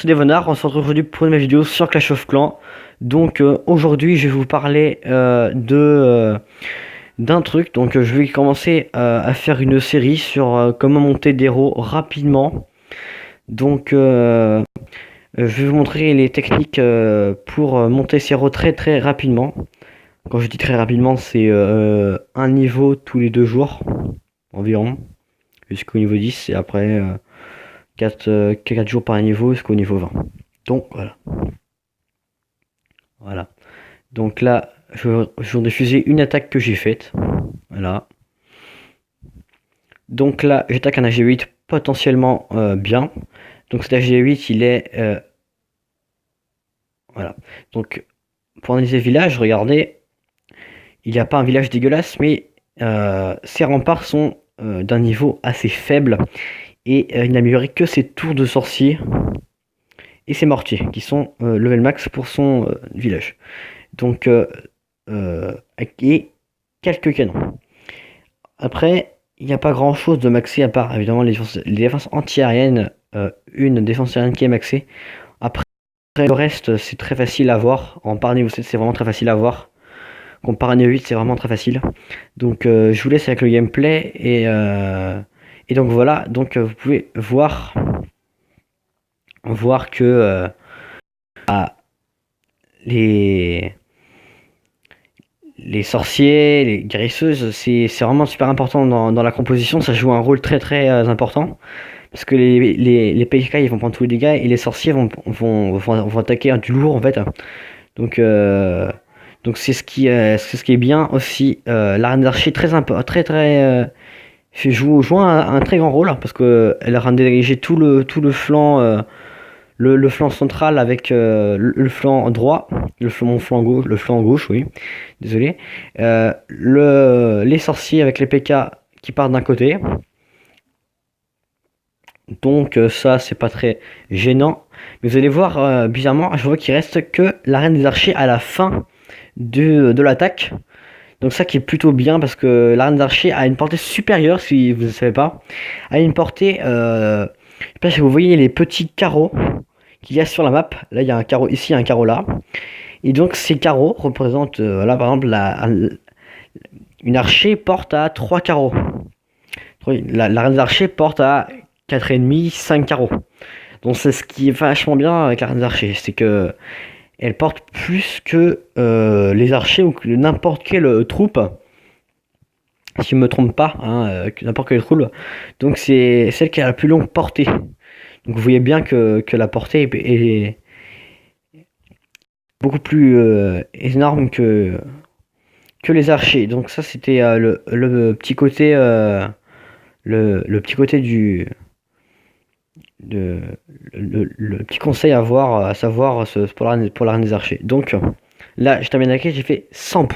c'est Devonard, on se retrouve aujourd'hui pour une nouvelle vidéo sur Clash of Clans. Donc aujourd'hui je vais vous parler d'un truc. Donc je vais commencer à faire une série sur comment monter des héros rapidement. Donc je vais vous montrer les techniques pour monter ces héros très rapidement. Quand je dis très rapidement, c'est un niveau tous les 2 jours environ, jusqu'au niveau 10 et après 4 jours par niveau jusqu'au niveau 20. Donc voilà. Donc là, je vais vous diffuser une attaque que j'ai faite. Voilà. Donc là, j'attaque un AG8 potentiellement bien. Donc cet AG8, il est... voilà. Donc, pour analyser le village, regardez. Il n'y a pas un village dégueulasse, mais ses remparts sont d'un niveau assez faible. Et il n'a amélioré que ses tours de sorcier et ses mortiers, qui sont level max pour son village. Donc, et quelques canons. Après, il n'y a pas grand chose de maxé à part évidemment les défenses anti-aériennes. Une défense aérienne qui est maxée. Après, le reste, c'est très facile à voir. En par niveau 7, c'est vraiment très facile à voir. Comparé à niveau 8, c'est vraiment très facile. Donc, je vous laisse avec le gameplay. Et donc voilà. Donc, vous pouvez voir que les sorciers, les guérisseuses, c'est vraiment super important dans la composition. Ça joue un rôle très important. Parce que les PK ils vont prendre tous les dégâts et les sorciers vont attaquer du lourd en fait. Donc c'est ce qui est bien aussi. L'arène d'archer joue un très grand rôle parce que elle a dégagé tout le flanc. Le flanc central avec le flanc droit, mon flanc gauche, le flanc gauche, oui, désolé. Les sorciers avec les PK qui partent d'un côté. Donc ça, c'est pas très gênant. Mais vous allez voir, bizarrement, je vois qu'il reste que l'arène des archers à la fin de l'attaque. Donc ça qui est plutôt bien parce que l'arène des archers a une portée supérieure, si vous ne savez pas. A une portée... je sais pas si vous voyez les petits carreaux qu'il y a sur la map. Là, il y a un carreau ici, un carreau là. Et donc, ces carreaux représentent, là, par exemple, une archer porte à 3 carreaux. La reine d'archer porte à 4,5, 5 carreaux. Donc, c'est ce qui est vachement bien avec la reine d'archer. C'est que elle porte plus que les archers ou que n'importe quelle troupe. Si je ne me trompe pas, hein, n'importe quelle troupe. Donc, c'est celle qui a la plus longue portée. Donc vous voyez bien que la portée est beaucoup plus énorme que les archers. Donc ça c'était le petit côté le petit côté le petit conseil à voir, à savoir pour la reine des archers. Donc là je termine avec, j'ai fait 100%.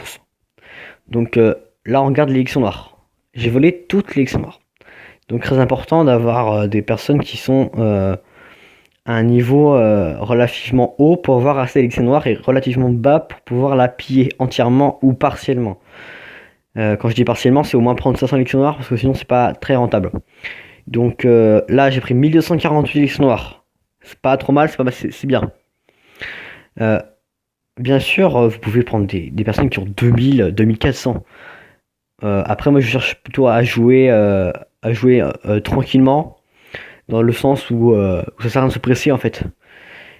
Donc là on regarde l'élection noire. J'ai volé toutes les élections noires. Donc très important d'avoir des personnes qui sont à un niveau relativement haut pour pouvoir assez l'élection noire et relativement bas pour pouvoir la piller entièrement ou partiellement. Quand je dis partiellement, c'est au moins prendre 500 élections noires parce que sinon c'est pas très rentable. Donc là j'ai pris 1248 élections noires. C'est pas trop mal, c'est bien. Bien sûr, vous pouvez prendre des personnes qui ont 2000, 2400. Après moi je cherche plutôt à jouer tranquillement, dans le sens où ça sert à rien de se presser en fait.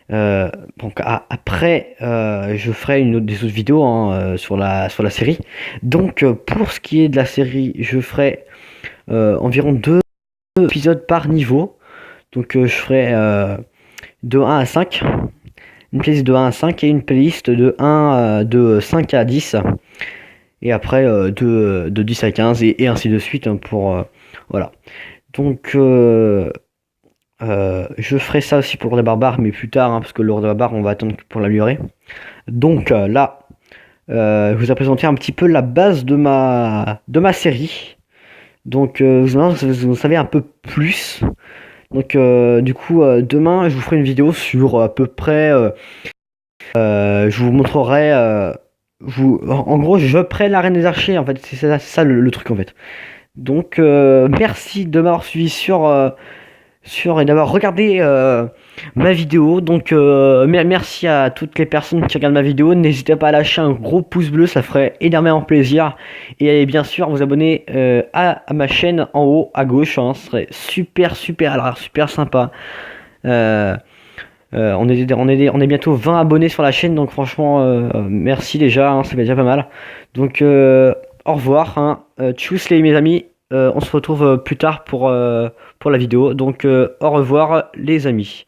Donc après je ferai des autres vidéos sur la série. Donc pour ce qui est de la série, je ferai environ 2 épisodes par niveau. Donc je ferai de 1 à 5, une playlist de 1 à 5 et une playlist de 5 à 10. Et après de 10 à 15 et ainsi de suite pour voilà. Donc je ferai ça aussi pour le des barbares, mais plus tard, parce que le des barbares on va attendre pour l'améliorer. Donc là je vous ai présenté un petit peu la base de ma série. Donc vous savez un peu plus. Donc du coup demain je vous ferai une vidéo sur à peu près je vous montrerai en gros je ferai l'arène des archers en fait, c'est ça le truc en fait. Donc merci de m'avoir suivi sur sur et d'avoir regardé ma vidéo. Donc merci à toutes les personnes qui regardent ma vidéo. N'hésitez pas à lâcher un gros pouce bleu, ça ferait énormément plaisir. Et allez bien sûr vous abonner à ma chaîne en haut à gauche, hein, ce serait alors, super sympa. Euh, on est bientôt 20 abonnés sur la chaîne, donc franchement merci déjà, hein, ça fait déjà pas mal. Donc au revoir, hein. Tchuss les mes amis. On se retrouve plus tard pour la vidéo. Donc au revoir les amis.